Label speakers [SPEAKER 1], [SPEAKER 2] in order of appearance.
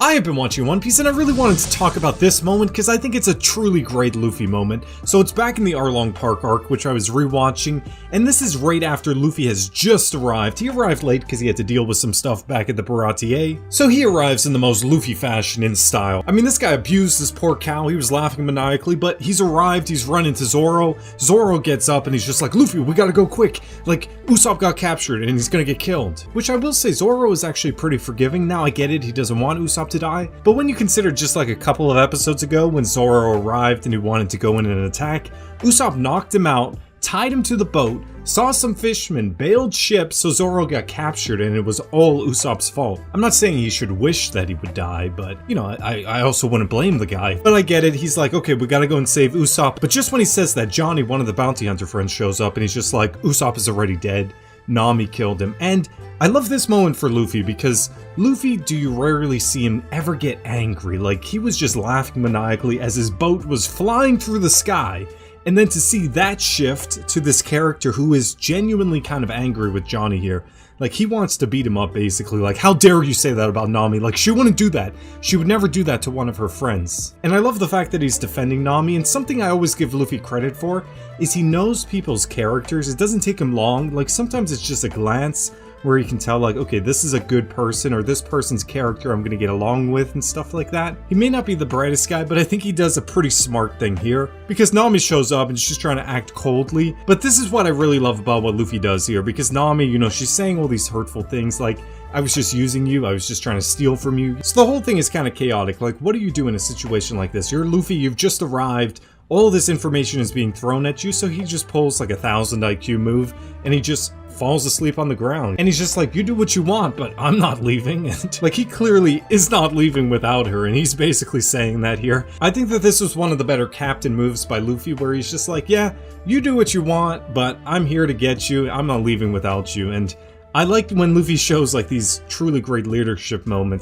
[SPEAKER 1] I have been watching One Piece and I really wanted to talk about this moment because I think it's a truly great Luffy moment. So it's back in the Arlong Park arc, which I was rewatching, and this is right after Luffy has just arrived. He arrived late because he had to deal with some stuff back at the Baratier. So he arrives in the most Luffy fashion in style. I mean, this guy abused this poor cow, he was laughing maniacally, but he's arrived, he's run into Zoro. Zoro gets up and he's just like, Luffy, we gotta go quick. Like, Usopp got captured and he's gonna get killed. Which I will say, Zoro is actually pretty forgiving. Now I get it, he doesn't want Usopp to die, but when you consider just like a couple of episodes ago when Zoro arrived and he wanted to go in and attack, Usopp knocked him out, tied him to the boat, saw some fishermen, bailed ship, so Zoro got captured and it was all Usopp's fault. I'm not saying he should wish that he would die, but you know, I also wouldn't blame the guy. But I get it, he's like, okay, we gotta go and save Usopp. But just when he says that, Johnny, one of the bounty hunter friends, shows up and he's just like, Usopp is already dead. Nami killed him. And I love this moment for Luffy because Luffy, do you rarely see him ever get angry? Like, he was just laughing maniacally as his boat was flying through the sky. And then to see that shift to this character who is genuinely kind of angry with Johnny here. Like, he wants to beat him up, basically. Like, how dare you say that about Nami? Like, she wouldn't do that. She would never do that to one of her friends. And I love the fact that he's defending Nami, and something I always give Luffy credit for is he knows people's characters. It doesn't take him long. Like, sometimes it's just a glance where you can tell, like, okay, this is a good person, or this person's character I'm gonna get along with, and stuff like that. He may not be the brightest guy, but I think he does a pretty smart thing here, because Nami shows up and she's trying to act coldly, but this is what I really love about what Luffy does here, because Nami, you know, she's saying all these hurtful things, like, I was just using you, I was just trying to steal from you. So the whole thing is kind of chaotic. Like, what do you do in a situation like this? You're Luffy, you've just arrived, all this information is being thrown at you, so he just pulls like a 1000 IQ move, and he just falls asleep on the ground. And he's just like, you do what you want, but I'm not leaving. And like, he clearly is not leaving without her, and he's basically saying that here. I think that this was one of the better captain moves by Luffy, where he's just like, yeah, you do what you want, but I'm here to get you, I'm not leaving without you. And I like when Luffy shows like these truly great leadership moments.